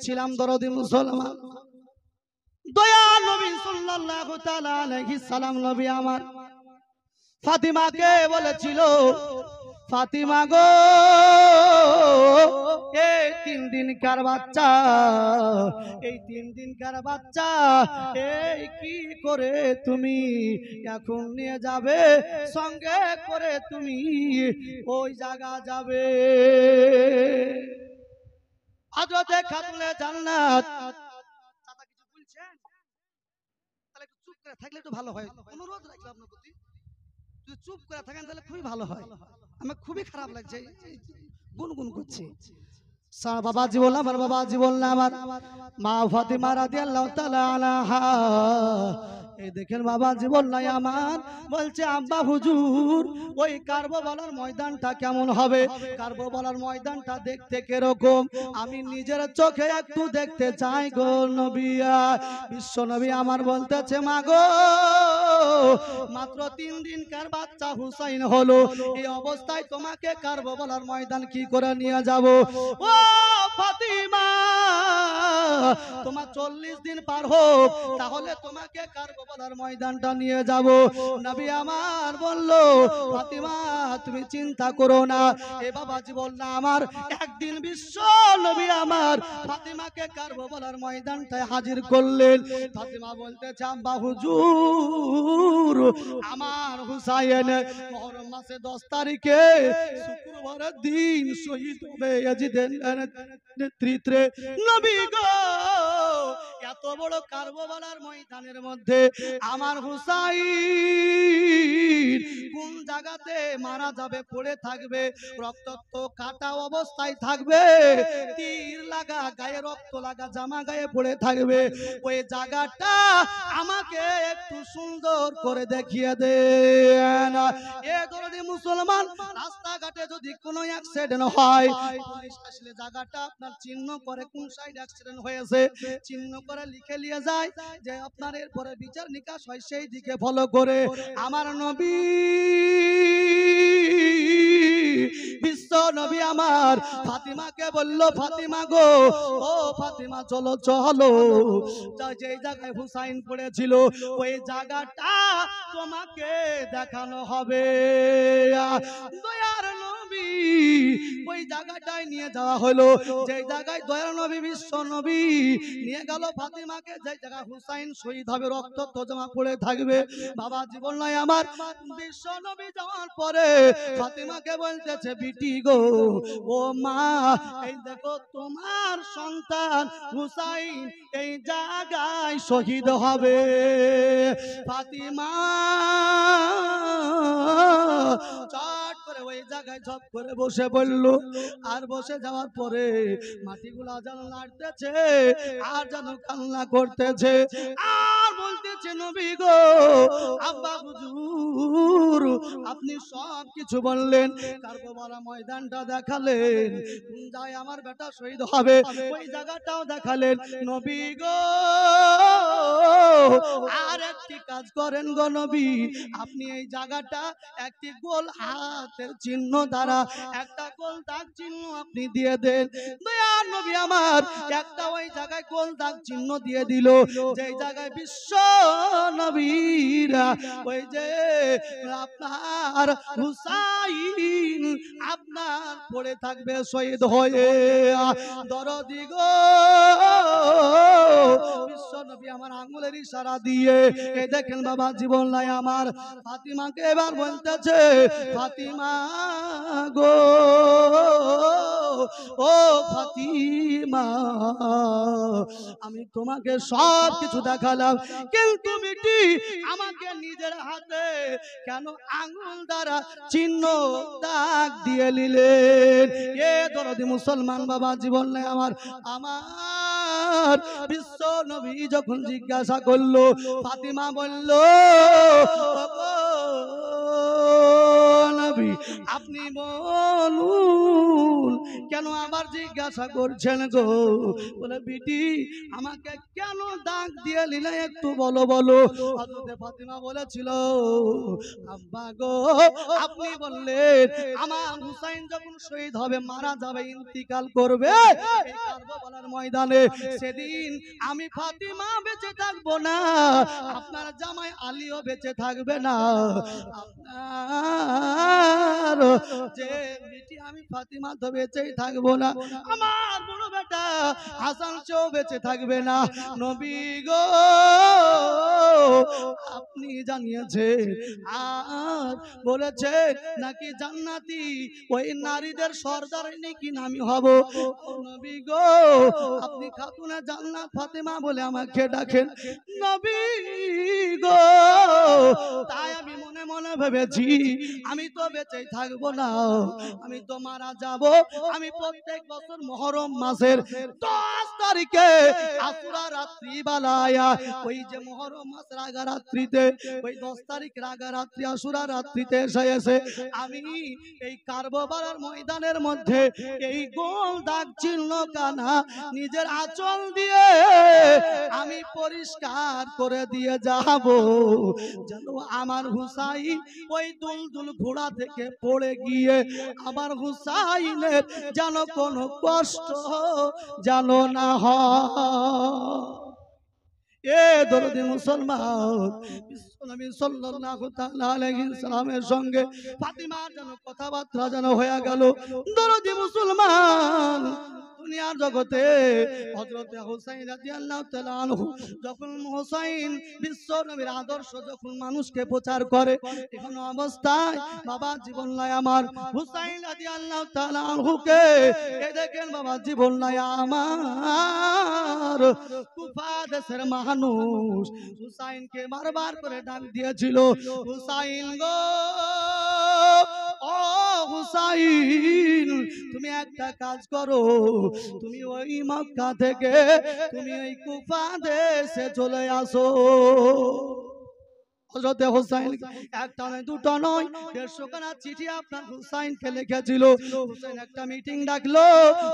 ছিলাম দরদি মুসলমান। দয়াল নবী সাল্লাল্লাহু তাআলা আলাইহি সালাম নবী আমার ফাতিমাকে বলেছিল, ফাতিমা গো, এই 3 দিনকার বাচ্চা, এই 3 দিনকার বাচ্চা এই কি করে তুমি এখন নিয়ে যাবে, সঙ্গে করে তুমি ওই জায়গা যাবে। হযরতে খাতুনে জান্নাত চাচা কিছু বলছেন? তাহলে একটু চুপ করে থাকলে একটু ভালো হয়, অনুরোধ রাখলাম আপনার প্রতি, যদি চুপ করে থাকেন তাহলে খুবই ভালো হয়। আমার খুবই খারাপ লাগছে, গুনগুন করছে। বাবাজি বললাম, আমার বাবাজি বললাম, আমার মা ফাতিমা রাদিয়াল্লাহু তাআলা আনহা, এই দেখেন বাবাজি বললাম আমার, বলছে আব্বা হুজুর ওই কারবালার ময়দানটা কেমন হবে, কারবালার ময়দানটা দেখতে কিরকম, আমি নিজের চোখে একটু দেখতে চাই গো নবী। বিশ্ব নবী আমার বলতেছে, মা গো, মাত্র 3 দিনকার বাচ্চা হুসাইন হলো, এই অবস্থায় তোমাকে কারবালার ময়দান কি করে নিয়ে যাব? ও ফাতিমা, তোমার 40 দিন পার হোক, তাহলে তোমাকে কারবালার ময়দানটা নিয়ে যাব। নবী আমার বলল, ফাতিমা তুমি চিন্তা করো না। এ বাবাজি বললাম আমার, একদিন বিশ্ব নবী আমার ফাতিমাকে কারবালার ময়দানটায় হাজির করলেন। ফাতিমা বলতেছে, আব্বা হুজুর আমার হুসাইন মুহররম মাসে 10 তারিখে শুক্রবারের দিন শহীদ হবে ইয়াজিদের নেতৃত্বে। নবী গো, এত বড় কারবালার ময়দানের মধ্যে আমার হুসাইন কোন জায়গাতে মারা যাবে, পড়ে থাকবে, রক্তাক্ত কাটা অবস্থায় থাকবে, তীর লাগা গায়ে রক্ত লাগা জামা গায়ে পড়ে থাকবে, ওই জায়গাটা আমাকে একটু সুন্দর করে দেখিয়ে দেন। এ দরদি মুসলমান, রাস্তাঘাটে যদি কোনো অ্যাক্সিডেন্ট হয়, পুলিশ আসলে জায়গাটা আপনার চিহ্ন করে কোন সাইড অ্যাক্সিডেন্ট হয়েছে চিহ্ন করে লিখে নিয়ে যায়, যে আপনার এরপরে বিচার নিকাশ হয় সেই দিকে ফলো করে। আমার নবী বিশ্ব নবী আমার ফাতিমাকে বলল, ফাতিমা গো, ও ফাতিমা চলো চলো, যে জায়গায় হুসাইন পড়েছিল ওই জায়গাটা তোমাকে দেখানো হবে। দয়ার নবী ওই জায়গাটায় নিয়ে যাওয়া হলো, যে জায়গায় দয়ার নবী বিশ্ব নবী নিয়ে গেল ফাতিমাকে, যে জায়গায় হুসাইন শহীদ হবে, রক্ত তো জমা পড়ে থাকবে। বাবা জীবন নয় আমার, বিশ্ব নবী যাওয়ার পরে ফাতিমাকে বলতেছে, বিটি গো, ও মা, এই দেখো তোমার সন্তান হুসাইন এই জায়গায় শহীদ হবে। ফাতিমা চট করে ওই জায়গায় ঝপ করে বসে পড়লো, আর বসে যাওয়ার পরে মাটিগুলা যেন নাড়তেছে আর যেন কান্না করতেছে, আর বলতেছে, নবী গো, আব্বা হুজুর আপনি সব কিছু বললেন, কারবালা ময়দানটা দেখালেন, কোন জায়গায় আমার বেটা শহীদ হবে ওই জায়গাটাও দেখালেন, নবী গো আর একটি কাজ করেন গো নবী, আপনি এই জায়গাটা একটি গোল হাতের চিহ্ন দ্বারা একটা গোল দাগ চিহ্ন আপনি দিয়ে দেন। দয়ার নবী আমার একটা ওই জায়গায় গোল দাগ চিহ্ন দিয়ে দিল, যে জায়গায় বিশ্ব নবীরা ওই যে আপনার হুসাইন আপনার পড়ে থাকবে শহীদ হয়ে। দরদি গো, বিশ্ব নবী আমার আঙ্গুলের ইশারা দিয়ে এ দেখেন বাবা জীবন নাই আমার ফাতিমাকে এবার বলতেছে, ফাতিমা গো, ও ফাতিমা, আমি তোমাকে সব কিছু দেখালাম, কিন্তু বিটি আমাকে নিজের হাতে কেন আঙ্গুল দ্বারা চিহ্ন দাগ দিয়ে নিলেন? এ দরদি মুসলমান বাবা জীবন নাই আমার, আমার বিশ্ব নবী যখন জিজ্ঞাসা করলো, ফাতিমা বলল, নবী আপনি বলুন কেন আবার জিজ্ঞাসা করছেন গো? বলে বিটি আমাকে কেন দাগ দিয়ে নিলে একটু বলো বলো। হযরত ফাতিমা বলেছিল আব্বা গো আপনি বললেন আমার হুসাইন যখন শহীদ হবে মারা যাবে ইন্তিকাল করবে এই কারবালার ময়দানে, সেদিন আমি ফাতিমা বেঁচে থাকবো না, আপনার জামাই আলীও বেঁচে থাকবে না, আপনার যে বিটি আমি ফাতিমা তো বেঁচেই থাকবো না, আমার বড় বেটা হাসান সেও বেঁচে থাকবে না। নবী গো আপনি জানিয়েছেন আর বলেছে নাকি জান্নাতি ওই নারীদের সর্দার নাকি আমি হব। নবী গো আপনি খাতুনে জান্নাত ফাতেমা বলে আমাকে ডাকেন নবী গো, তাই আমি মনে মনে ভেবেছি আমি তো বেঁচেই থাকবো না, আমি তো মারা যাব। আমি প্রত্যেক বছর মুহররম মাসের 10 তারিখে আশুরা রাত্রি বালায়া, ওই যে মুহররম মাস রাগা রাত্রিতে ওই 10 তারিখ রাগা রাত্রি আশুরা রাত্রিতে এসে আমি এই কারবালার ময়দানের মধ্যে এই গোল দাগ চিহ্ন কানা নিজের আঁচল দিয়ে আমি পরিষ্কার করে দিয়ে যাব, যেন আমার হুসাইন ওই দুলদুল ঘোড়া থেকে পড়ে গিয়ে আমার হুসাইনের যেন কোনো কষ্ট যেন না হয়। এ দরদি মুসলমান বিশ্বনবী সাল্লাল্লাহু তাআলা আলাইহি সাল্লামের সঙ্গে ফাতিমার যেন কথাবার্তা যেন হয়ে গেল। দরদি মুসলমান দুনিয়ার জগতে হযরত হুসাইন রাদিয়াল্লাহু তাআলা আনহু যখন হুসাইন বিশ্বনবীর আদর্শ যখন মানুষকে প্রচার করে এখন অবস্থায় বাবা জীবন নাই আমার হুসাইন রাদিয়াল্লাহু তাআলা আনহুকে এই দেখেন বাবা জীবন নাই আমার কুফা দেশের মানুষ হুসাইনকে বারবার করে ডাক দিয়েছিল হুসাইন গো ও হুসাইন তুমি একটা কাজ করো, তুমি ওই মক্কা থেকে তুমি ওই কুফা দেশে চলে আসো। হযরত হুসাইন একটা নয় দুটো নয় 150 খানা চিঠি আপনার হুসাইনকে লিখেছিল। হুসাইন একটা মিটিং ডাকলো,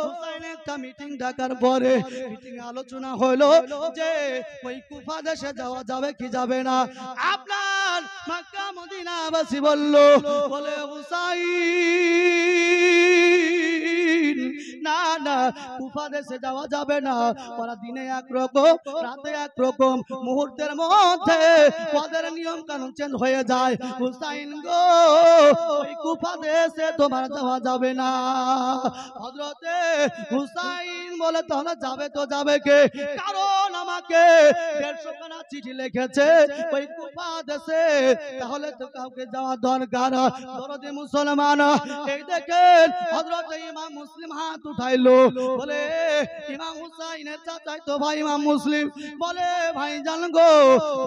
হুসাইন একটা মিটিং ডাকার পরে মিটিং আলোচনা হলো যে ওই কুফা দেশে যাওয়া যাবে কি যাবে না। আপনার মক্কা মদিনাবাসী বলে হুসাইন না না কুফা দেশে যাওয়া যাবে না, ওরা দিনে একরকম রাতে একরকম, মুহূর্তের মধ্যে ওদের নিয়ম কানুন চেঞ্জ হয়ে যায়। হুসাইন গো ওই কুফা দেশে তোমার যাওয়া যাবে না। হযরতে হুসাইন বলে তাহলে যাবে তো যাবে কে, কারণ আমাকে 150 খানা চিঠি লিখেছে ওই কুফা দেশে, তাহলে তো কাউকে যাওয়া দরকার। দরদি মুসলমান এই দেখেন হযরত ইমাম মুসলিম হাত উঠাইলো বলে ইমাম হুসাইনের চাচাই তো ভাই ইমাম মুসলিম বলে ভাই জান গো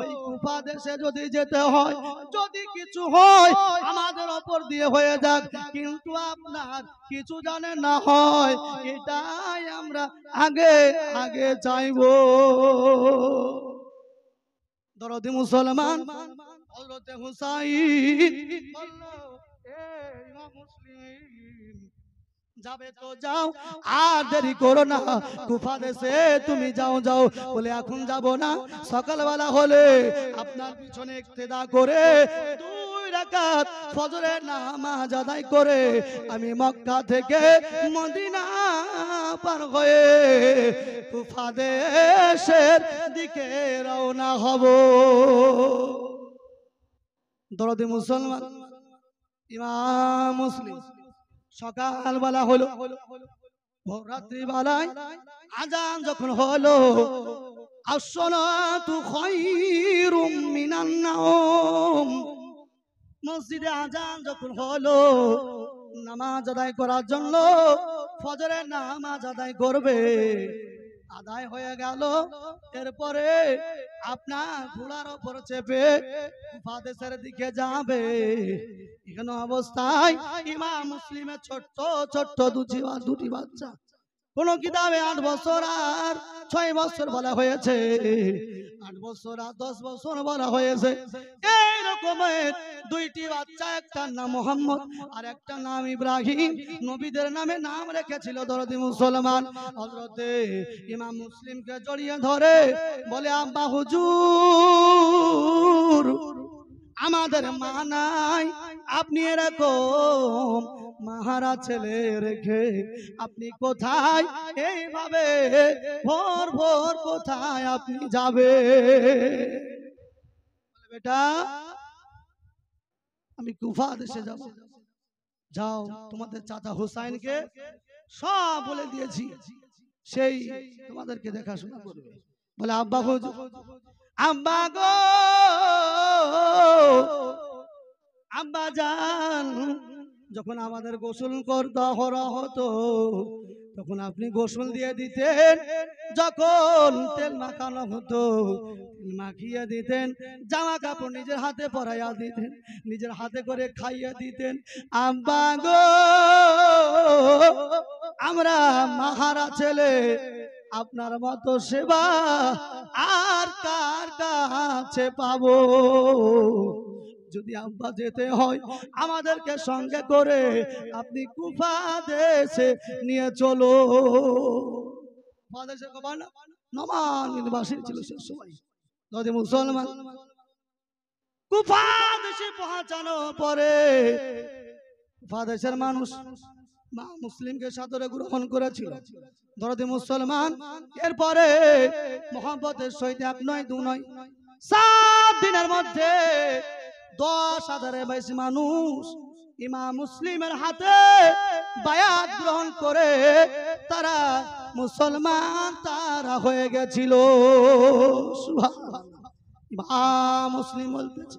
ওই কুফা দেশে যদি যেতে হয় যদি কিছু হয় আমাদের উপর দিয়ে হয়ে যাক, কিন্তু আপনার কিছু জানে না হয় এটাই আমরা আগে আগে চাইবো। দরদি মুসলমান হযরত হুসাইন বলল এ ইমাম মুসলিম যাবে তো যাও আর দেরি করো না, কুফা দেশে তুমি যাও যাও। বলে এখন যাব না, সকালবেলা হলে আপনার পিছনে ইক্তেদা করে 2 রাকাত ফজরের নামাজ আদায় করে আমি মক্কা থেকে মদিনা পার হয়ে কুফা দেশের দিকে রওনা হব। দরদি মুসলমান ইমাম মুসলিম সকালবেলা হলো রাত্রি বেলায় আজান যখন হলো আসসালাতু খায়রুম মিনান নাওম, মসজিদে আজান যখন হলো নামাজ আদায় করার জন্য ফজরের নামাজ আদায় করবে, আদায় হয়ে গেল। এরপরে আপনার ঘোড়ার উপর চেপে কুফা দেশের দিকে যাবে। এখানে অবস্থায় ইমাম মুসলিমের ছোট্ট ছোট্ট দুটি বাচ্চা কোন কিতাবে 8 বছর আর 6 বছর বলা হয়েছে, 8 বছর আর 10 বছর বলা হয়েছে। এইরকম দুইটি বাচ্চা, একটার নাম মোহাম্মদ আর একটা নাম ইব্রাহিম, নবীদের নামে নাম রেখেছিল দরদি মুসলমান। হযরতে ইমাম মুসলিমকে জড়িয়ে ধরে বলে, আব্বা হুজুর, আমাদের মা নাই, আপনি এরকম মাহারা ছেলে রেখে আপনি কোথায়, এইভাবে ভোর ভোর কোথায় আপনি যাবে? বেটা, আমি কুফা দেশে যাব। যাও, তোমাদের চাচা হুসাইনকে সব বলে দিয়েছি, সেই তোমাদেরকে দেখাশোনা করবে। বলে, আব্বা হুজুর, আব্বা গো, আব্বা জান, যখন আমাদের গোসল করতে হতো তখন আপনি গোসল দিয়ে দিতেন, যখন তেল মাখানো হতো তেল মাখিয়ে দিতেন, জামা কাপড় নিজের হাতে পরাইয়া দিতেন, নিজের হাতে করে খাইয়ে দিতেন। আব্বা গো, আমরা মাহারা ছেলে আপনার মতো সেবা আর কার কাছে পাবো? যদি আব্বা যেতে হয় আমাদেরকে সঙ্গে করে আপনি কুফা দেশে নিয়ে চলো। কুফা দেশে নমান বাসী ছিল সে সময় যদি মুসলমান। কুফা দেশে পৌঁছানোর পরে কুফা দেশের মানুষ মা মুসলিমকে সাদরে গ্রহণ করেছিল দরদি মুসলমান। এরপরে মোহাম্মদের সহিত 1 নয় 2 নয় 7 দিনের মধ্যে 10,000-এর বেশি মানুষ ইমাম মুসলিমের হাতে বায়াত গ্রহণ করে তারা মুসলমান তারা হয়ে গেছিল। সুবহানাল্লাহ। ইমাম মুসলিম বলতেছে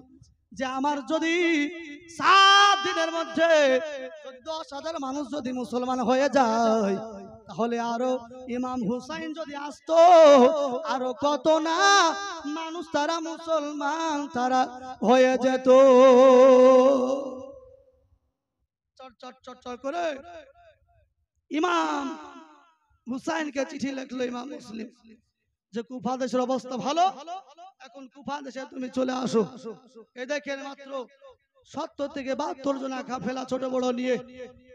যে আমার যদি 7 দিনের মধ্যে 10,000 মানুষ যদি মুসলমান হয়ে যায়, তাহলে আরো ইমাম হুসাইন যদি আসতো, আরো কত না মানুষ তারা মুসলমান তারা হয়ে যেত। চট চট চট চট করে ইমাম হুসাইনকে চিঠি লিখলো ইমাম মুসলিম যে কুফা দেশের অবস্থা ভালো, এখন কুফা দেশে তুমি চলে আসো। এই দেখেন মাত্র 70 থেকে 72 জন কাফেলা ছোট বড় নিয়ে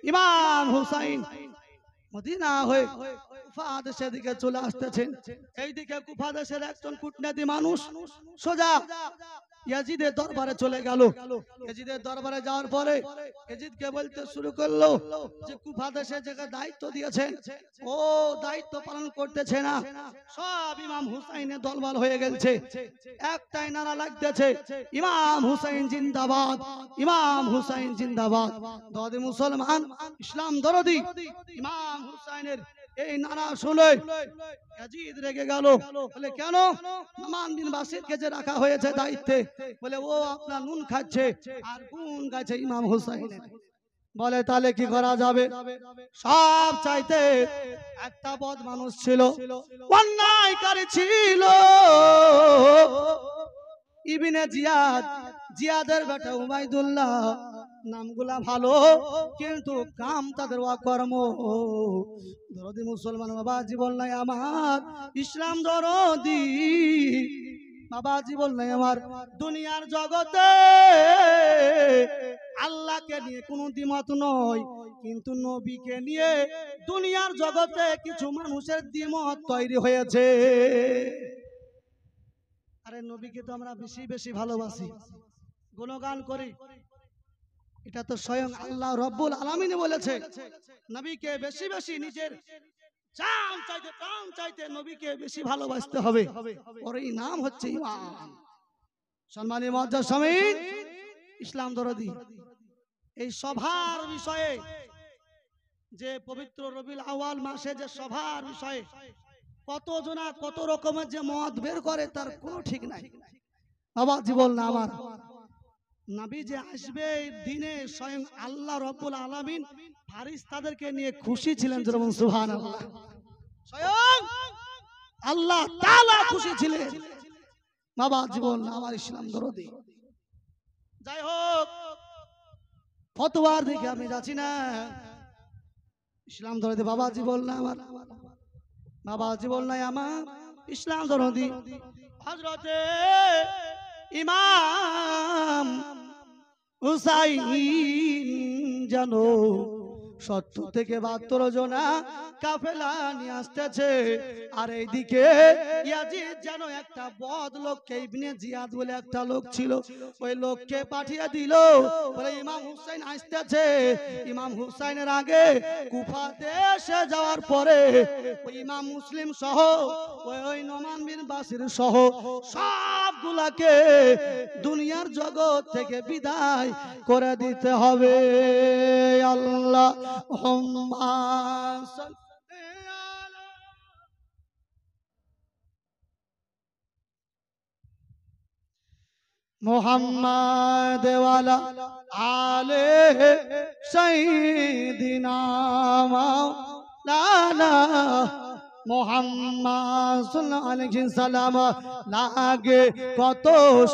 ইমাম হুসাইন মদিনা হয়ে কুফা দেশের দিকে চলে আসতেছেন। এইদিকে কুফা দেশের একজন কূটনীতি মানুষ সোজা ইয়াজিদের দরবারে চলে গেল। ইয়াজিদের দরবারে যাওয়ার পরে ইয়াজিদকে বলতে শুরু করলো যে কুফা দেশে যে দায়িত্ব দিয়েছেন ও দায়িত্ব পালন করতেছে না, সব ইমাম হুসাইনের দলবল হয়ে গেছে, একটাই নারা লাগতেছে, ইমাম হুসাইন জিন্দাবাদ, ইমাম হুসাইন জিন্দাবাদ। দরদি মুসলমান ইসলাম দরদি ইমাম হুসাইনের এই নারা শুনে ইয়াজিদ রেগে গেল। বলে, কেন? নমান বিন বাসিরকে যে রাখা হয়েছে দায়িত্বে, বলে ও আপনার নুন খাচ্ছে আর গুণ গাছে ইমাম হুসাইনের। বলে, তাহলে কি করা যাবে? সব চাইতে একটা বদ মানুষ ছিল, অন্যায়কারী ছিল, ইবনে জিয়াদ, জিয়াদের বেটা উবাইদুল্লাহ। নামগুলা ভালো কিন্তু কাম তাদের অকর্ম। দরদি মুসলমান বাবা জীবন নাই আমার, ইসলাম দরদি বাবা জীবন নাই আমার। দুনিয়ার জগতে আল্লাহকে নিয়ে কোনো দ্বিমত নয়, কিন্তু নবীকে নিয়ে দুনিয়ার জগতে কিছু মানুষের দ্বিমত তৈরি হয়েছে। আরে নবীকে তো আমরা বেশি বেশি ভালোবাসি, গুণগান করি, এটা তো স্বয়ং আল্লাহ রব্বুল আলামিন বলেছে নবীকে বেশি বেশি নিজের জান চাইতে প্রাণ চাইতে নবীকে বেশি ভালোবাসতে হবে। ওর এই নাম হচ্ছে ইমান। সম্মানীয় মুআজ্জাজ সমিত ইসলাম দরদি এই সভার বিষয়ে, যে পবিত্র রবিউল আউয়াল মাসে যে সভার বিষয়ে কত জনা কত রকমের যে মত বের করে তার কোনো ঠিক নাই। বাবা জীবন না আমার, নবী যে আসবে দিনে স্বয়ং আল্লাহ রব্বুল আলামিন ফেরেশতাদেরকে নিয়ে খুশি ছিলেন। যেমন সুবহানাল্লাহ, স্বয়ং আল্লাহ তাআলা খুশি ছিলেন। বাবা জীবন আমার ইসলাম দরদি। যাই হোক, ফতোয়ার দিকে আমি যাচ্ছি না, ইসলাম দরদি বাবাজি বল না আমার, বাবাজি বল নাই আমার ইসলাম দরদি হযরতে ইমাম হুসাইন জানো 70 থেকে 72 জনা কাফেলা নিয়ে আসতেছে। আর এইদিকে ইয়াজিদ যেন একটা বদ লোককে, ইবনে জিয়াদ বলে একটা লোক ছিল, ওই লোককে পাঠিয়ে দিল বলে ইমাম হুসাইন আসতেছে। ইমাম হুসাইনের আগে কুফাতে এসে যাওয়ার পরে ওই ইমাম মুসলিম সহ ওই নোমান বিন বাসির সহ সবগুলাকে দুনিয়ার জগৎ থেকে বিদায় করে দিতে হবে। আল্লাহ মোহাম্মদ ওয়ালা আলে সাইয়্যিদিনা মাওলানা মোহাম্মদ সাল্লাল্লাহু আলাইহি সাল্লাম লাগে কত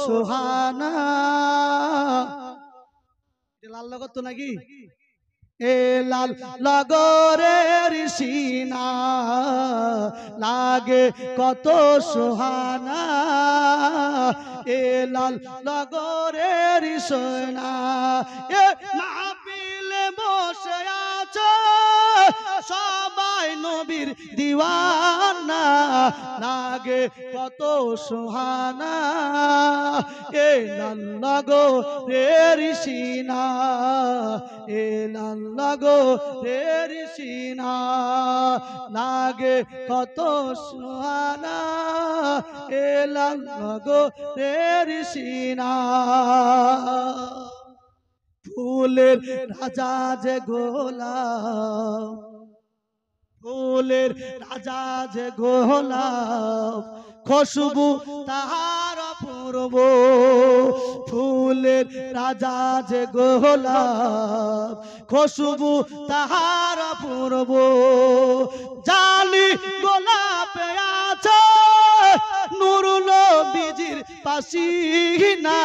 সুহানা। লাল লাগত নাকি? এ লাল লগরের সিনা লাগে কত সুহানা, এ লাল লগরের সোনা। এ মাহফিলে বসে আছো সবাই নবীর দিওয়ানা, লাগে কত সুহানা, এ লাল লগরের সিনা, এ লাল লগরের সিনা লাগে কত সুহানা, এ লাল লগরের সিনা। ফুলের রাজা যে গোলাপ, ফুলের রাজা যে গোলাপ, খুশবু তাহার অপূর্ব। ফুলের রাজা যে গোলাপ, খুশবু তাহার অপূর্ব। জালি গোলাপে আছে নূর নবীজির পাসিনা,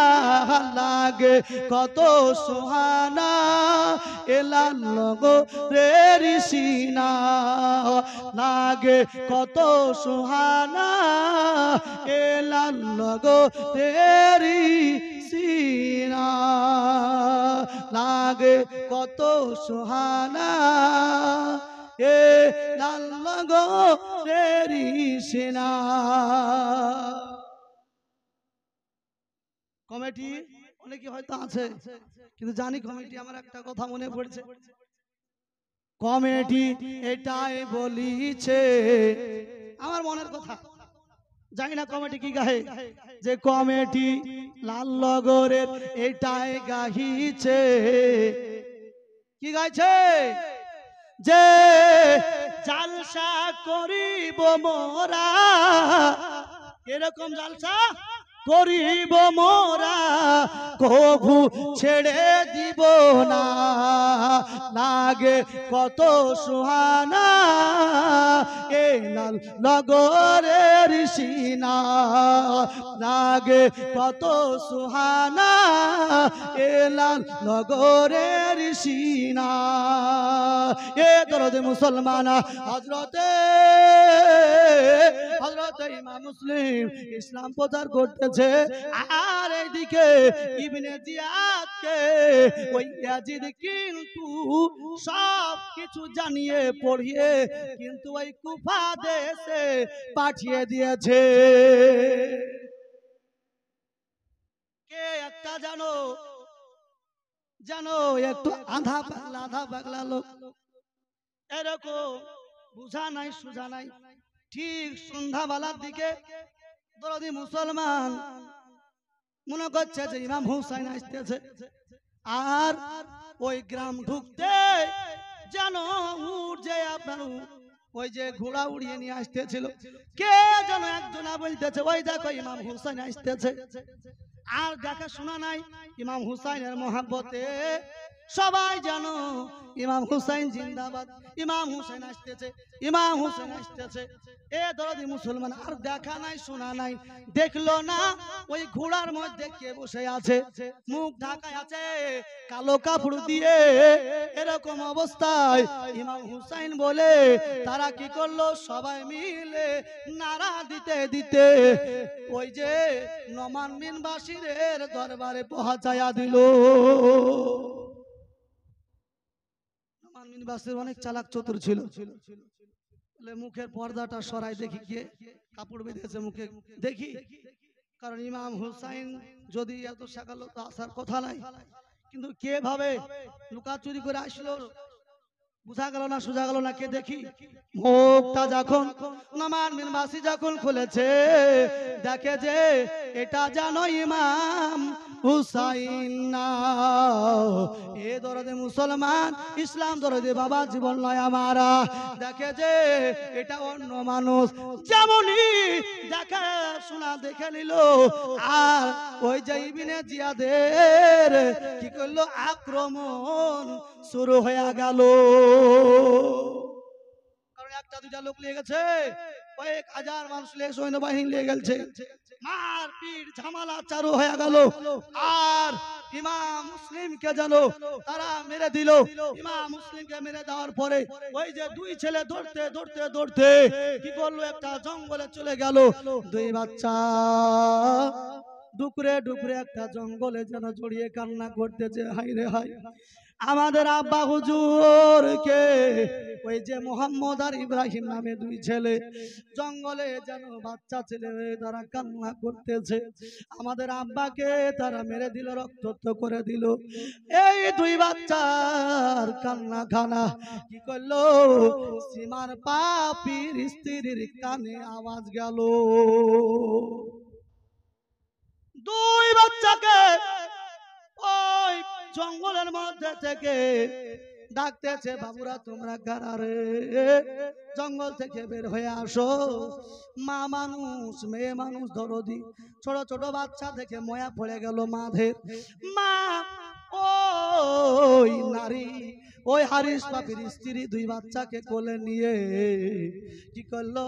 লাগে কত সুহানা, এ লাল লগরের সিনা লাগে কত সুহানা, এ লাল লগরের সিনা লাগে কত সুহানা, এ লাল লগরের সিনা। কমিটি অনেকে হয়তো আছে, কিন্তু জানি কমিটি, আমার একটা কথা মনে পড়ছে, কমিটি এটাই বলিছে আমার মনের কথা, জানি না কমিটি কি গাহে, যে কমিটি লাল লগরের এটাই গাহিছে। কি গাইছে? যে জালসা করিব মোরা, এরকম জালসা করিব মোরা, কভু ছেড়ে দিব না, লাগে কত সুহানা, এ লাল লগরের সিনা লাগে কত সুহানা, এ লাল লগরের সিনা। এ দরদে মুসলমান হযরতে ইমাম মুসলিম ইসলাম প্রচার করতেছে, আর এইদিকে ইবনে জিয়াদকে ওই ইয়াজিদ কিন্তু সব কিছু জানিয়ে পড়িয়ে কিন্তু ওই কুফা দেশে পাঠিয়ে দিয়েছে। কে একটা জানো, জানো একটু আধা পাগলা লোক, এরকম বুঝা নাই সুঝা নাই, ঠিক সন্ধ্যাবেলার দিকে দরদি মুসলমান মনে করছে যে ইমাম হুসাইন আসতেছে, আর ওই গ্রাম ঢুকতে যেন যে আপনার ওই যে ঘোড়া উড়িয়ে নিয়ে আসতেছিল, কে যেন একজনা বলতেছে ওই দেখো ইমাম হুসাইন আসতেছে। আর দেখা শোনা নাই, ইমাম হুসাইনের মহাব্বতে সবাই জানো ইমাম হুসাইন জিন্দাবাদ, ইমাম হুসাইন আসতেছে, ইমাম হুসাইন আসতেছে। এ দরদি মুসলমান আর দেখা নাই শোনা নাই, দেখলো না ওই ঘোড়ার মধ্যে কে বসে আছে, মুখ ঢাকায় আছে কালো কাপড় দিয়ে। এরকম অবস্থায় ইমাম হুসাইন বলে তারা কি করলো, সবাই মিলে নারা দিতে দিতে ওই যে নোমান বিন বাশিরের দরবারে পৌঁছায়া দিল। নোমান বিন বাশির অনেক চালাক চতুর ছিল, মুখের পর্দাটা সরাই দেখি কে কাপড় বেঁধেছে মুখে দেখি, কারণ ইমাম হুসাইন যদি এত সকালে তো আসার কথা নাই, কিন্তু কে ভাবে লুকাচুরি করে আসলো, বুঝা গেল না সোজা গেল না, কে দেখি মুখটা যখন নোমান বিন বাশি যখন খুলেছে দেখে যে এটা জানো ইমাম হুসাইন না। এ দরদে মুসলমান, ইসলাম দরদে বাবা জীবন নয় আমারা, দেখে যে এটা অন্য মানুষ। যেমনই দেখা শোনা দেখে নিল, আর ওই যে ইবনে জিয়াদের কি করলো, আক্রমণ শুরু হয়ে গেল। কারণ একটা দুটা লোক নিয়ে গেছে, কয়েক হাজার মানুষ নিয়ে সৈন্যবাহিনী নিয়ে গেছে, মারপিট ঝামেলা চালু হয়ে গেল। আর ইমাম মুসলিমকে জানো তারা মেরে দিল। ইমাম মুসলিমকে মেরে দেওয়ার পরে ওই যে দুই ছেলে দৌড়তে দৌড়তে দৌড়তে কি করলো, একটা জঙ্গলে চলে গেল। দুই বাচ্চা ডুকরে ডুকরে একটা জঙ্গলে যেন জড়িয়ে কান্না করতেছে, হাই রে হাই আমাদের আব্বা হুজুরকে। ওই যে মোহাম্মদ আর ইব্রাহিম নামে দুই ছেলে জঙ্গলে যেন বাচ্চা ছেলে তারা কান্না করতেছে, আমাদের আব্বাকে তারা মেরে দিল, রক্তাক্ত করে দিল। এই দুই বাচ্চার কান্না খানা কি করলো, সীমার পাপির স্ত্রীর কানে আওয়াজ গেল। দুই বাচ্চাকে ওই জঙ্গলের মধ্যে থেকে ডাকতেছে, বাবুরা তোমরা কারারে, জঙ্গল থেকে বের হয়ে আসো। মা মানুষ মেয়ে মানুষ দরদি, ছোট ছোট বাচ্চা থেকে ময়া পড়ে গেল মাদের। মা ওই নারী ওই হারিস পাপির স্ত্রী দুই বাচ্চাকে কোলে নিয়ে কি করলো,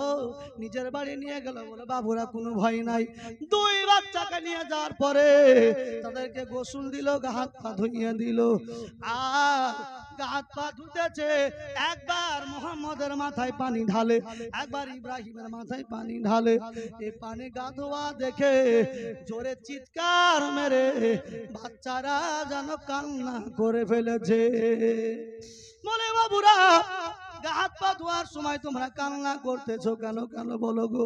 নিজের বাড়ি নিয়ে গেল। বলে বাবুরা কোনো ভয় নাই। দুই বাচ্চাকে নিয়ে যাওয়ার পরে তাদেরকে গোসল দিল, গা হাত পা ধুইয়ে দিল। আর গা হাত পা ধুতেছে, একবার মোহাম্মদের মাথায় পানি ঢালে, একবার ইব্রাহিমের মাথায় পানি ঢালে। এই পানি গা ধোয়া দেখে জোরে চিৎকার মেরে বাচ্চারা যেন কান্না করে ফেলেছে। বলে বাবুরা গা হাত পা ধোয়ার সময় তোমরা কান্না করতেছো কেন, কেন বলো গো,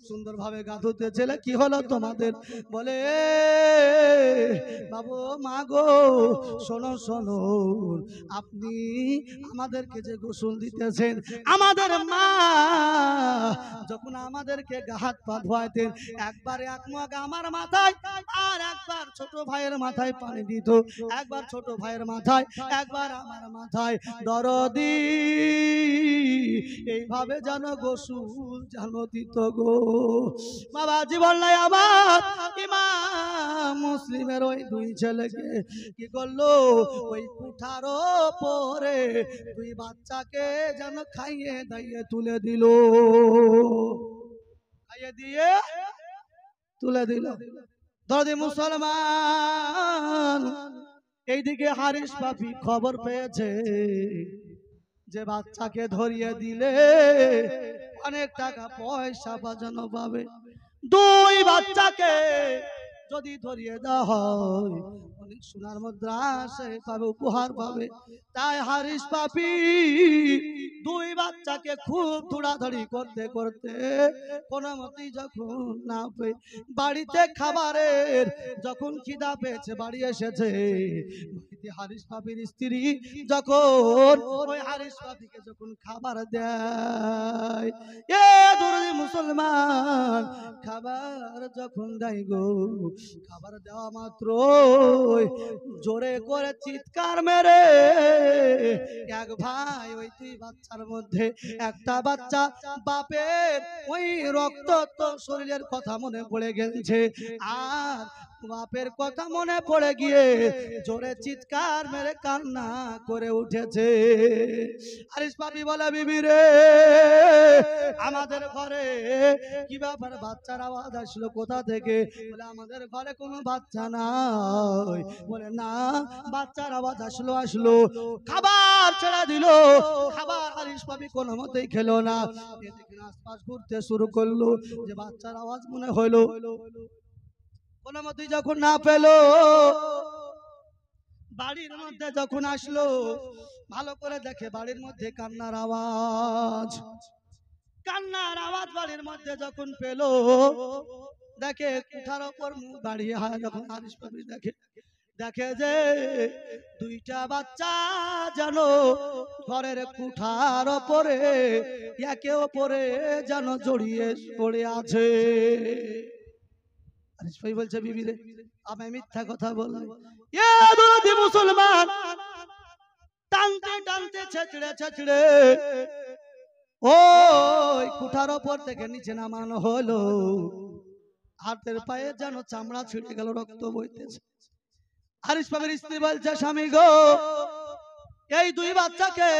সুন্দর ভাবে গা ধুতে ছেলে, কি হলো তোমাদের? বলে বাবু মা গো শোনো শোনো, আপনি আমাদেরকে যে গোসল দিতেছেন, আমাদের মা যখন আমাদেরকে গা হাত পা ধোয়াইতেন, একবার এক মগ আমার মাথায় আর একবার ছোট ভাইয়ের মাথায় পানি দিত, একবার ছোট ভাইয়ের মাথায় একবার আমার মাথায়। দরদি এইভাবে যেন গোসল জানো দিত গো। বাবা জীবন নাই আমার ইমাম মুসলিমের ওই দুই ছেলেকে কি করলো, ওই কুঠার পরে দুই বাচ্চাকে যেন খাইয়ে দাইয়ে তুলে দিল, খাইয়ে দিয়ে তুলে দিল। দরদি মুসলমান, এইদিকে হারিস পাপি খবর পেয়েছে যে বাচ্চাকে ধরিয়ে দিলে অনেক টাকা পয়সা বাজানো পাবে। দুই বাচ্চাকে যদি ধরিয়ে দেওয়া হয় অনেক সোনার মুদ্রা সে পাবে, উপহার পাবে। তাই হারিস পাপি দুই বাচ্চাকে খুব দৌড়াদৌড়ি করতে করতে কোনো মতেই যখন না পেয়ে বাড়িতে খাবারের যখন খিদা পেয়েছে বাড়ি এসেছে, হারিস পাপির স্ত্রী যখন ওই হারিস পাপিকে যখন খাবার দেয়, এ দরদি মুসলমান খাবার যখন দেয় গো, খাবার দেওয়া মাত্র জোরে করে চিৎকার মেরে এক ভাই ওই দুই বাচ্চার মধ্যে একটা বাচ্চা বাপের ওই রক্ত শরীরের কথা মনে পড়ে গেছে, আর বাপের কথা মনে পড়ে গিয়ে জোরে চিৎকার মেরে কান্না করে উঠেছে। আরিস পাপি বলে বিবি রে আমাদের ঘরে কি ব্যাপার, বাচ্চার আওয়াজ আসলো কোথা থেকে? বলে আমাদের ঘরে কোনো বাচ্চা নাই। বলে না, বাচ্চার আওয়াজ আসলো। খাবার ছেড়ে দিল, খাবার আরিস পাপি কোনো মতেই খেলো না। দেখেন আশপাশ ঘুরতে শুরু করলো, যে বাচ্চার আওয়াজ মনে হলো। কোনো মতেই যখন না পেলো, বাড়ির মধ্যে যখন আসলো, ভালো করে দেখে বাড়ির মধ্যে কান্নার আওয়াজ। বাড়ির মধ্যে যখন পেল, দেখে কুঠার ওপর মুখ দাঁড়িয়ে হয়। যখন আরিস পাপি দেখে যে দুইটা বাচ্চা যেন ঘরের কুঠার ওপরে একে ওপরে যেন জড়িয়ে পড়ে আছে। আরিস ভাই বলছে বিবি রে আমি মিথ্যা কথা বললাম। এ দুরদি মুসলমান টানতে টানতে ছেঁচড়ে ওই কুঠার ওপর থেকে নিচে নামানো হলো। হাতের পায়ে যেন চামড়া ছিঁড়ে গেল, রক্ত বইতেছে। আরিস পাপির স্ত্রী বলছে স্বামী গো, এই দুই বাচ্চাকে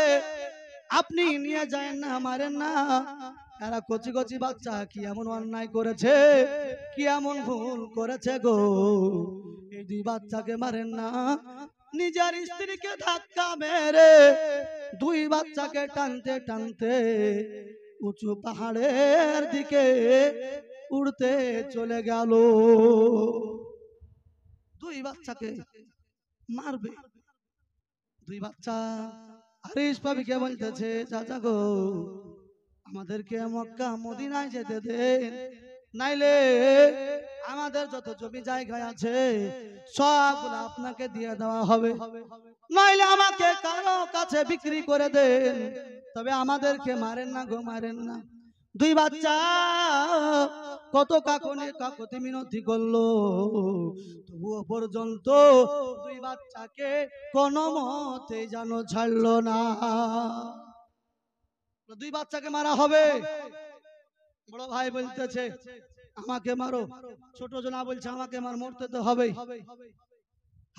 আপনি নিয়ে যায় না, মারেন না। এরা কচি কচি বাচ্চা, কি এমন অন্যায় করেছে, কি এমন ভুল করেছে গো, এই দুই বাচ্চাকে মারেন না। নিজের স্ত্রীকে ধাক্কা মেরে দুই বাচ্চাকে টানতে টানতে উঁচু পাহাড়ের দিকে উড়তে চলে গেল। দুই বাচ্চাকে মারবে, দুই বাচ্চা। আরিস পাপিকে বলতেছে চাচা গো আমাদেরকে মক্কা মদিনায় যেতে দেন, নাইলে আমাদের যত জমি জায়গা আছে সবগুলো আপনাকে দিয়ে দেওয়া হবে, নাইলে আমাকে কারো কাছে বিক্রি করে দেন, তবে আমাদেরকে মারেন না গো, মারেন না। দুই বাচ্চা কত কাকতি মিনতি করলো, তবুও পর্যন্ত দুই বাচ্চাকে কোনো মতে যেন ছাড়লো না। দুই বাচ্চাকে মারা হবে। বড় ভাই বলতেছে আমাকে মারো, ছোট জনা বলছে আমাকে মার, মরতে তো হবেই।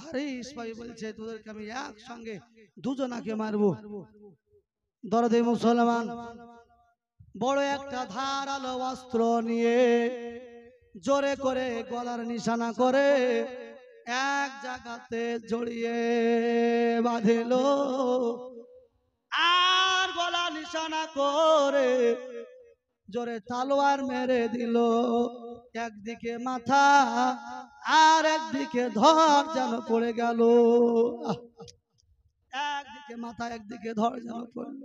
হারিস ভাই বলছে তোদেরকে আমি একসঙ্গে দুজনাকে মারবো। দরদে মুসলমান বড় একটা ধারালো অস্ত্র নিয়ে জোরে করে গলার নিশানা করে এক জায়গাতে জড়িয়ে বাঁধিল, আর গলা নিশানা করে জোরে তালোয়ার মেরে দিল। একদিকে মাথা আর একদিকে ধর যেন পড়ে গেল, একদিকে মাথা একদিকে ধর যেন পড়ল।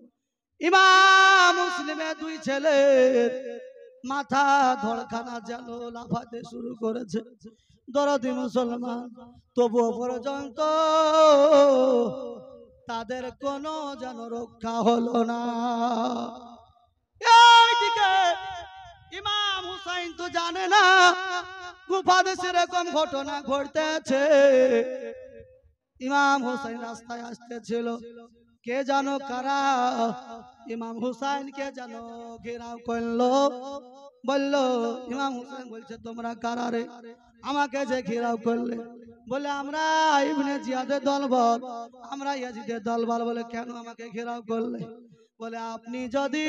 ইমাম মুসলিমের দুই ছেলের মাথা ধড়খানা যেন লাফাতে শুরু করেছে। দরদি মুসলমান তবুও পর্যন্ত তাদের কোনো যেন রক্ষা হলো না। এইদিকে ইমাম হুসাইন তো জানে না কুফাতে সেরকম ঘটনা ঘটতেছে। ইমাম হুসাইন রাস্তায় আসতেছিল, কে জানো কারা ইমাম হুসাইন কে জানো ঘেরাও করলো। বললো ইমাম হুসাইন বলছে তোমরা কারা রে, আমাকে যে ঘেরাও করলে? বলে আমরা ইবনে জিয়াদের দলবল, আমরা ইয়াজিদের দলবল। বলে কেন আমাকে ঘেরাও করলে? বলে আপনি যদি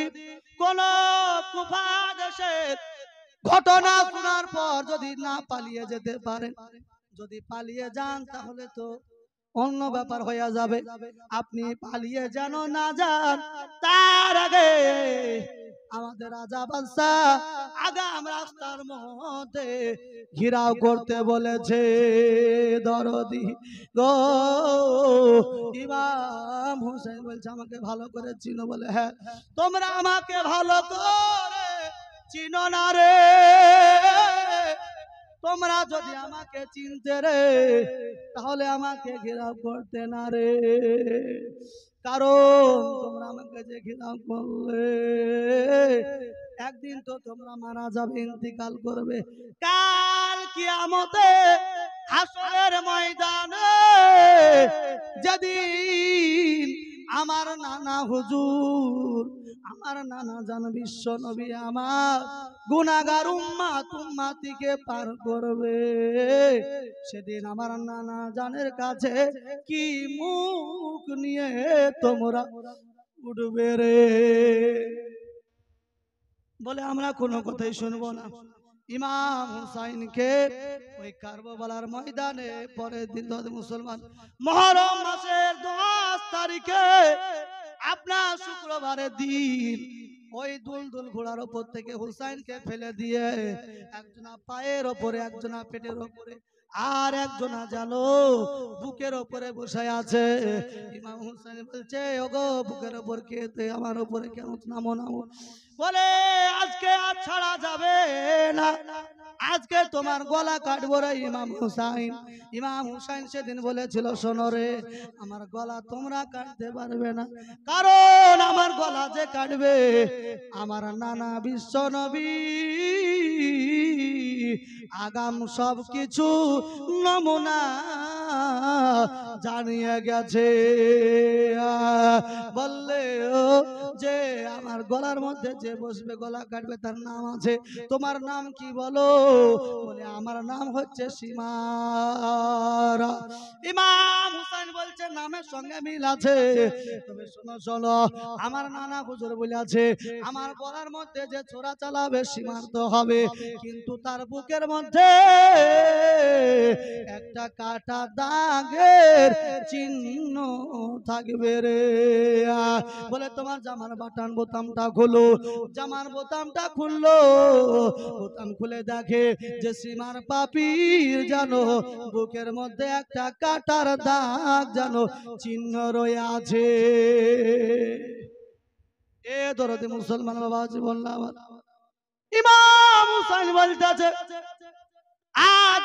কোন কুফা দেশের ঘটনা শোনার পর যদি না পালিয়ে যেতে পারেন, যদি পালিয়ে যান তাহলে তো অন্য ব্যাপার হয়ে যাবে। আপনি পালিয়ে যেন না যান, তার আগে আমাদের রাজা বাদশাহ আগাম রাস্তার মধ্যে ঘেরাও করতে বলেছে। দরদি গো ইমাম হুসাইন বলছে আমাকে ভালো করে চিনো? বলে হ্যাঁ। তোমরা আমাকে ভালো করে চিনো না রে, তোমরা যদি আমাকে চিনতে রে তাহলে আমাকে ঘেরাও করতে না রে, কারণ তোমরা আমাকে যে ঘেরাও করলে একদিন তো তোমরা মারা যাবে, ইন্তিকাল করবে। কাল কিয়ামতে হাসরের ময়দানে যেদিন আমার নানা হুজুর, আমার নানা জান বিশ্ব নবী আমার গুনাহগার উম্মত উম্মতিকে পার করবে, সেদিন আমার নানা জানের কাছে কি মুখ নিয়ে তোমরা উঠবে রে? বলে আমরা কোনো কথাই শুনবো না। ইমাম হুসাইনকে ওই কারবালার ময়দানে পরের দিন মুসলমান মুহররম মাসের 10 তারিখে আপনার শুক্রবারের দিন ওই দুলদুল ঘোড়ার উপর থেকে হুসাইনকে ফেলে দিয়ে একজনা পায়ের ওপরে, একজনা পেটের ওপরে, আর একজনা জানো বুকের ওপরে বসে আছে। ইমাম হুসাইন বলছে, ওগো বুকের ওপর কে? আমার ওপরে কেন? নামো নামো। বলে আজকে আর ছাড়া যাবে না, আজকে তোমার গলা কাটবো রে ইমাম হুসাইন। ইমাম হুসাইন সেদিন বলেছিল, শোনো রে, আমার গলা তোমরা কাটতে পারবে না, কারণ আমার গলা যে কাটবে আমার নানা বিশ্ব নবী আগাম সব কিছু নমুনা জানিয়ে গেছে। বললে ও যে আমার গলার মধ্যে যে বসবে, গলা কাটবে, তার নাম আছে। তোমার নাম কি বলো? বলে আমার নাম হচ্ছে সীমারা। ইমাম হুসাইন বলছে, নামের সঙ্গে মিল আছে, তবে শোনো শোনো, আমার নানা হুজুর বলে আছে আমার গলার মধ্যে যে ছোরা চালাবে সীমান্ত হবে, কিন্তু তার বুকের মধ্যে একটা কাটা দাগের চিহ্ন থাকবে রে। বলে তোমার জামার বাটন বোতামটা খুলো। জামার বোতামটা খুললো, বোতাম খুলে দেখে যে সীমার পাপীর জানো বুকের মধ্যে একটা কাটার দাগ জানো চিহ্ন রয়ে আছে। এ দরদে মুসলমান বাবাজি বললাম, ইমাম হুসাইন বলতেছে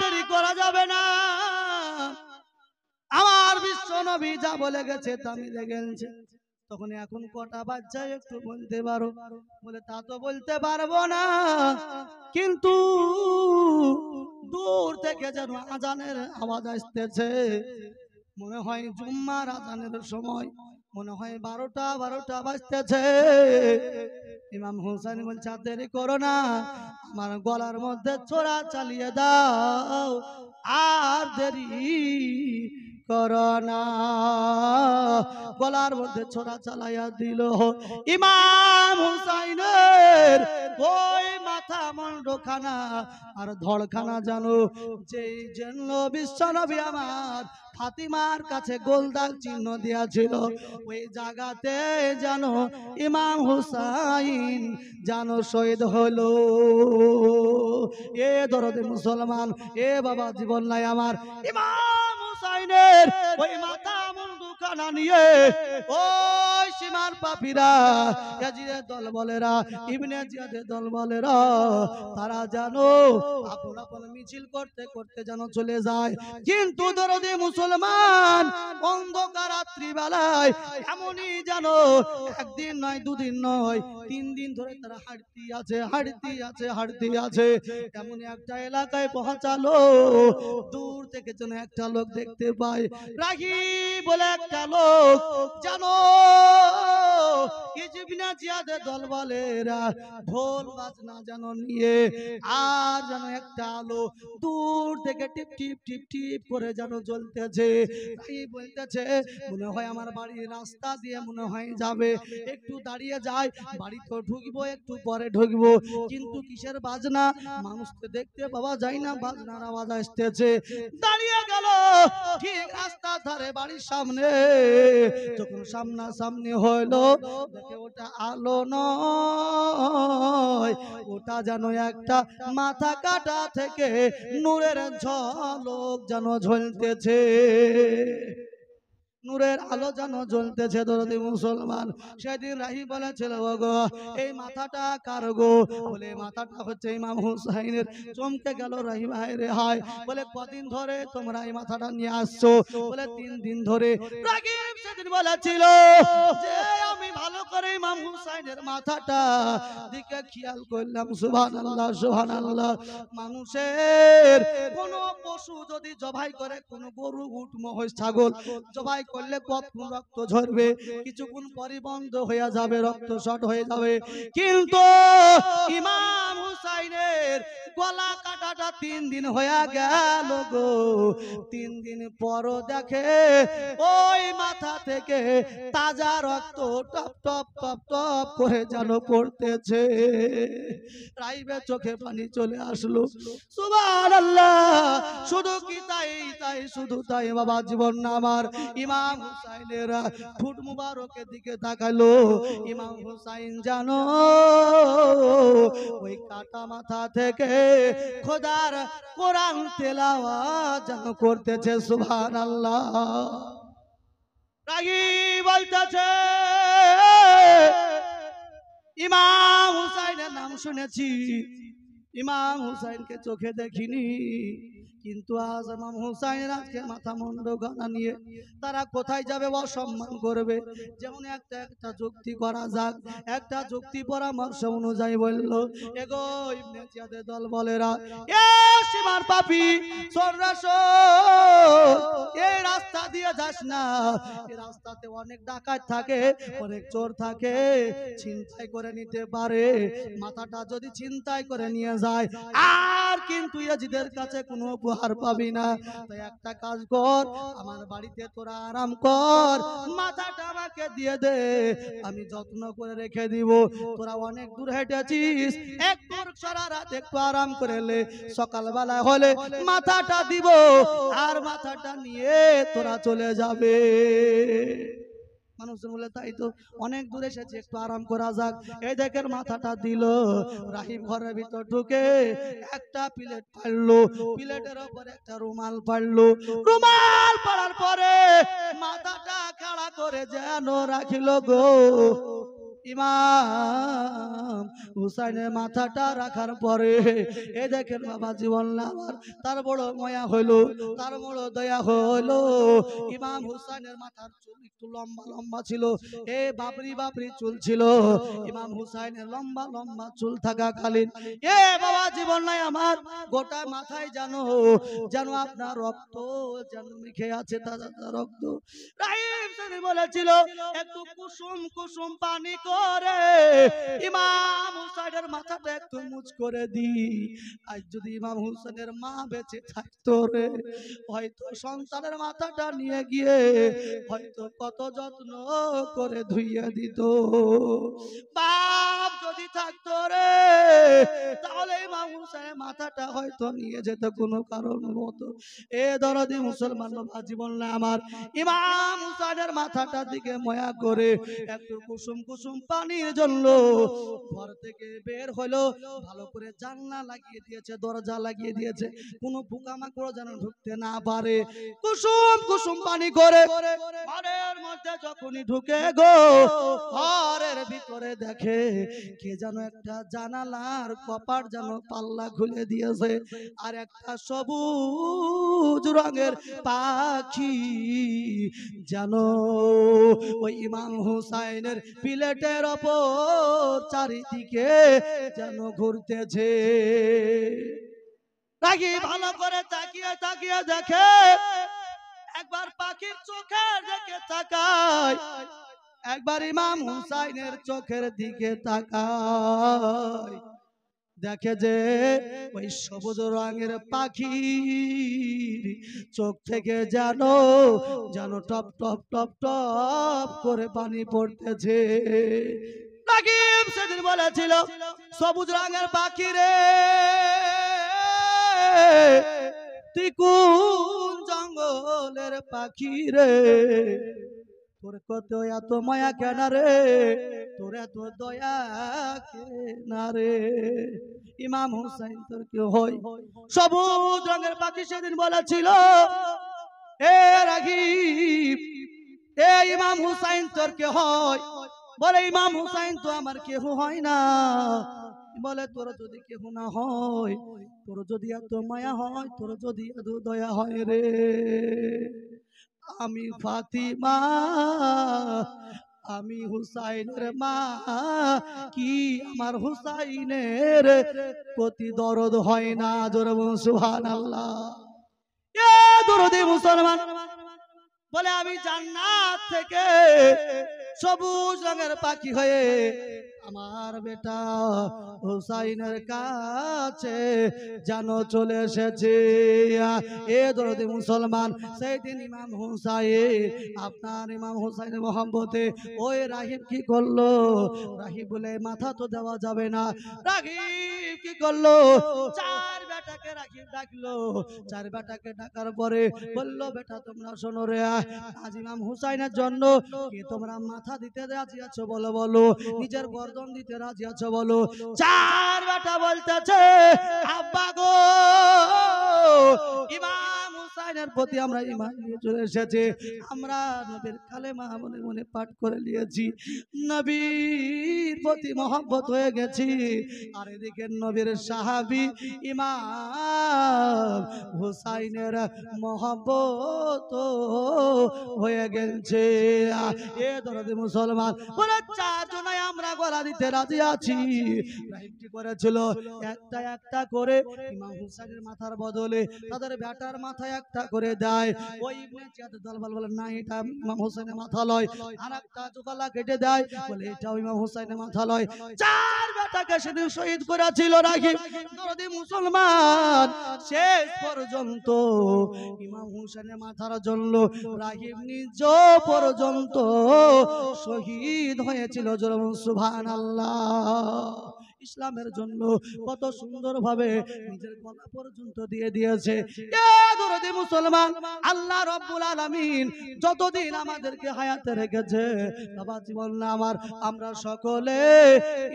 দেরি করা যাবে না, আমার বিশ্ব নবী যা বলে গেছে তা মিলে গেছে। তখন এখন কটা বাচ্চা একটু বলতে পারো? বলে তা তো বলতে পারবো না, কিন্তু দূর থেকে যেন আজানের আওয়াজ আসতেছে, মনে হয় জুম্মার আজানের সময়, মনে হয় 12টা বাজতেছে। ইমাম হুসাইন বলছে দেরি করো না, আমার গলার মধ্যে ছোরা চালিয়ে দাও, আর দেরি করো না। গলার মধ্যে ছোরা চালাইয়া দিল। ইমাম হুসাইনের ওই মাথা মন্ডখানা আর ধড়খানা জানো যেই জন্য বিশ্ব নবী আমার ফাতিমার কাছে গোলদাগ চিহ্ন দিয়েছিল, ওই জায়গাতে জানো ইমাম হুসাইন জানো শহীদ হলো। এ দরদে মুসলমান, এ বাবা জীবন নাই আমার, ইমাম হুসাইনের ওই মাথা মুন্ডখানা নিয়ে ওই সীমার পাপীরা, ইয়াজিদের দল বলেরা, ইবনে জিয়াদের দল বলেরা, তারা জানো আপন আপন মিছিল করতে করতে যেন চলে যায়। কিন্তু দরদে মুসলমান অন্ধকার রাত্রি বেলায় এমনই জানো একদিন নয়, দুদিন নয়, 3 দিন ধরে তারা হাঁটতে আছে। এমন একটা এলাকায় পৌঁছালো, দূর থেকে যেন একটা লোক দেখতে পায়, রাগী বলে একটা লোক জানো ইবনে জিয়াদের দল বলেরা ঢোল বাজনা যেন নিয়ে, আর যেন একটা আলো দূর থেকে টিপ টিপ টিপ টিপ করে যেন জ্বলতেছে। তাই বলতেছে মনে হয় আমার বাড়ির রাস্তা দিয়ে মনে হয় যাবে, একটু দাঁড়িয়ে যায়, বাড়ি তো ঢুকবো, একটু পরে ঢুকবো, কিন্তু কিসের বাজনা মানুষ তো দেখতে পাওয়া যায় না, বাজনার আওয়াজ আসতেছে। দাঁড়িয়ে গেল ঠিক রাস্তার ধারে বাড়ির সামনে, যখন সামনাসামনি হইলো দেখে ওটা আলো নয়, ওটা যেন একটা মাথা কাটা থেকে নূরের ঝলক যেন ঝলতেছে, নূরের আলো যেন জ্বলতেছে। দরদি মুসলমান সেদিন রাহি বলেছিল, ওগো এই মাথাটা কার গো? বলে মাথাটা হচ্ছে ইমাম হুসাইনের। চমকে গেল রাহি ভাই রে হায়, বলে কদিন ধরে তোমরা এই মাথাটা নিয়ে আসছো? বলে 3 দিন ধরে। রাগিব সেদিন বলেছিল যে আমি ভালো করে ইমাম হুসাইনের মাথাটা দিকে খেয়াল করলাম, সুবহানাল্লাহ সুবহানাল্লাহ, মানুষের কোন পশু যদি জবাই করে, কোন গরু উট মহিষ ছাগল জবাই করলে কতক্ষণ রক্ত ঝরবে, কিছুক্ষণ পরই বন্ধ হয়ে যাবে, রক্ত শর্ট হয়ে যাবে। কিন্তু ইমাম হুসাইনের গলা কাটাটা 3 দিন হয়ে গেল গো। 3 দিন পরও দেখে ওই মাথা থেকে তাজা রক্ত টপ টপ টপ টপ করে যেন পড়তেছে। রাইবের চোখে পানি চলে আসলো। সুবহানাল্লাহ। শুধু কি তাই, তাই শুধু তাই বাবা জীবন না আমার। ইমাম হুসাইনের ঠোঁট মুবারকের দিকে তাকালো। ইমাম হুসাইন জানো ওই কাটা মাথা থেকে খোদার কোরআন তেলাওয়াত যেন করতেছে। সুবহানাল্লাহ। রাগী বলতেছে ইমাম হুসাইনের নাম শুনেছি, ইমাম হুসাইনকে চোখে দেখিনি, কিন্তু আজ ইমাম হুসাইনের আজকে মাথা মুন্ড গানা নিয়ে তারা কোথায় যাবে, অসম্মান করবে। যেমন একটা যুক্তি করা যাক, একটা যুক্তি পরামর্শ অনুযায়ী বলল, এগো ইবনে জিয়াদের দল বলেরা, এ সীমার পাপী সর্রাস, এই রাস্তা দিয়ে যাস না, এই রাস্তাতে অনেক ডাকাত থাকে, অনেক চোর থাকে, ছিনতাই করে নিতে পারে। মাথাটা যদি ছিনতাই করে নিয়ে যায় আর কিন্তু ইয়াজিদের কাছে কোনো উপহার পাবি না। তাই একটা কাজ কর, আমার বাড়িতে তোরা আরাম কর, মাথাটা আমাকে দিয়ে দে, আমি যত্ন করে রেখে দিব। তোরা অনেক দূর হেঁটেছিস, একটু সারা রাত একটু আরাম করে লে, সকালবেলা হলে মাথাটা দিব, আর মাথাটা নিয়ে তোরা চলে যাবে। মানুষ বলে তাই তো, অনেক দূরে এসেছে, একটু আরাম করা যাক। এই দেখেন মাথাটা দিল। রাহিম ঘরের ভিতর ঢুকে একটা প্লেট পারলো, প্লেটের উপরে একটা রুমাল পারলো, রুমাল পাড়ার পরে মাথাটা খাড়া করে যেন রাখিল গো। ইমাম হুসাইনের মাথাটা রাখার পরে এ দেখেন বাবা জীবন আমার, তার বড় মায়া হইলো, তার বড় দয়া হইলো। ইমাম হুসাইনের মাথার চুল একটু লম্বা লম্বা ছিল, এ বাবরি বাবরি চুল ছিল। ইমাম হুসাইনের লম্বা লম্বা চুল থাকাকালীন এ বাবা জীবন নাই আমার, গোটা মাথায় জানো যেন আপনার রক্ত যেন মেখে আছে, তাজা রক্ত। রাহিম সাহেব বলেছিল একটু কুসুম কুসুম পানি করে ইমাম হুসাইনের মাথাটা একটু মুছ করে দি। আজ যদি ইমাম হুসাইনের মা বেঁচে থাকতো রে, হয়তো সন্তানের মাথাটা নিয়ে গিয়ে হয়তো কত যত্ন করে ধুইয়ে দিত। বাপ যদি থাকতো রে, তাহলে ইমাম হুসাইনের মাথাটা হয়তো নিয়ে যেত কোনো কারণ মতো। এ দরদি মুসলমান বাবা জীবন না আমার, ইমাম হুসাইনের মাথাটার দিকে ময়া করে একটু কুসুম কুসুম পানির জন্য ঘর থেকে বের হলো। ভালো করে জানলা লাগিয়ে দিয়েছে, দরজা লাগিয়ে দিয়েছে, কোনো পোকামাকড় যেন ঢুকতে না পারে। কুসুম কুসুম পানি করে ঘরের মধ্যে যখনই ঢুকে গো, ঘরের ভিতরে দেখে কে যেন একটা জানালার কপাট যেন পাল্লা খুলে দিয়েছে, আর একটা সবুজ রঙের পাখি যেন ওই ইমাম হুসাইনের প্লেটের ওপর চারিদিকে যেন ঘুরতেছে। রাগি ভালো করে তাকিয়ে তাকিয়ে দেখে, একবার পাখির চোখের দিকে তাকায়, একবার ইমাম হুসাইনের চোখের দিকে তাকায়, দেখে যে ওই সবুজ রঙের পাখি চোখ থেকে যেন যেন টপ টপ টপ টপ করে পানি পড়তেছে। রাকিব সেদিন বলেছিল, সবুজ রঙের পাখি রে, তুই কোন জঙ্গলের পাখি রে, তোর কত এত মায়া কেন রে, তোর এত দয়া কেন রে। ইমাম হুসাইন তোর কি হয়? সবুজ রঙের পাখি সেদিন বলেছিল, এ রাগীব, এ ইমাম হুসাইন তোর কে হয়? বলে ইমাম হুসাইন তো আমার কেহ হয় না। বলে তোর যদি কেহ না হয়, তোর যদি এত মায়া হয়, তোর যদি এত দয়া হয় রে, আমি ফাতিমা, আমি হুসাইনের মা, কি আমার হুসাইনের প্রতি দরদ হয় না? জোরে বলুন সুবহানাল্লাহ। এ দরদি মুসলমান, বলে আমি জান্নাত থেকে সবুজ রঙের পাখি হয়ে আমার বেটা হুসাইনের কাছে যেন চলে এসেছে। এ দরদি মুসলমান, সেই দিন ইমাম হুসাইন, আপনার ইমাম হুসাইনের মোহাম্মতে ওই রাহিব কি করলো? রাহিব বলে মাথা তো দেওয়া যাবে না। রাহিব কি করলো? চার বেটাকে রাহিব ডাকলো। চার বেটাকে ডাকার পরে বললো, বেটা তোমরা শোনো রে, আজ ইমাম হুসাইনের জন্য কি তোমরা মাথা দিতে রাজি আছো? বলো বলো। নিজের গর্দন দিতে রাজি আছো? বলো। চার বেটা বলতেছে, আব্বা গো, ইমাম হুসাইনের প্রতি আমরা ঈমান নিয়ে চলে এসেছি। আমরা নবীর কালেমা মনে মনে পাঠ করে নিয়েছি, নবীর প্রতি মহব্বত হয়ে গেছি। আর এদিকে নবীর সাহাবী ইমাম হুসাইনের মহব্বত হয়ে গেছে। এ দরদি মুসলমান, বলে চারজনাই আমরা গলা দিতে রাজি আছি। রাহিব কি করেছিল? একটা একটা করে ইমাম হুসাইনের মাথার বদলে তাদের বেটার মাথায় একটা করে দেয়। ওই ইবনে জিয়াদের দলবল বলে না, এটা ইমাম হুসাইনের মাথা লয়। আর একটা গলা কেটে দেয়, বলে এটাও ইমাম হুসাইনের মাথা লয়। চার বেটাকে সেদিন শহীদ করেছিল রাহিব। দরদি মুসলমান, শেষ পর্যন্ত ইমাম হুসাইনের মাথার জন্য রাহিব নিজ পর্যন্ত শহীদ হয়েছিল। সুবহানাল্লাহ। ইসলামের জন্য কত সুন্দর ভাবে নিজের গলা পর্যন্ত দিয়ে দিয়েছে। দরদি মুসলমান, আল্লাহ রাব্বুল আলামিন যতদিন আমাদেরকে হায়াতে রেখেছে, বাবা জীবন না আমার, আমরা সকলে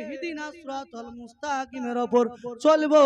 ইহদিনাস সিরাতাল মুস্তাকিমের উপর চলবো।